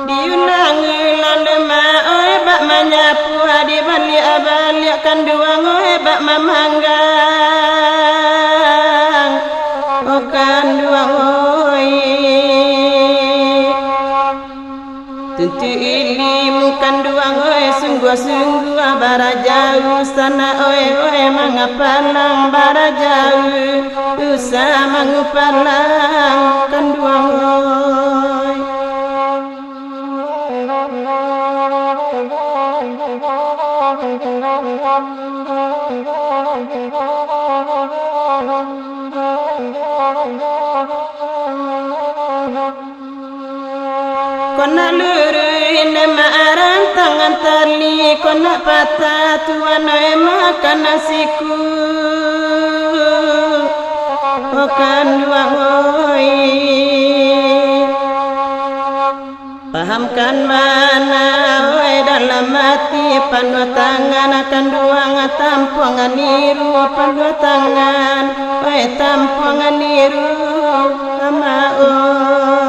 Diunang landema oi bak manyapu di balik abalik kanduang oi bak mamanggang oh kanduang oi tentu ilimu kanduang oi sungguh-sungguh barajau sana oi mangapalang barajau usah mangupalang kanduang oi kona luruin marang tangan tali kona patah tuan makan nasiku okan duang oi pahamkan mana oi dalam hati pandu tangan akan duang tampungan niru pandu tangan oi tampungan niru ama oi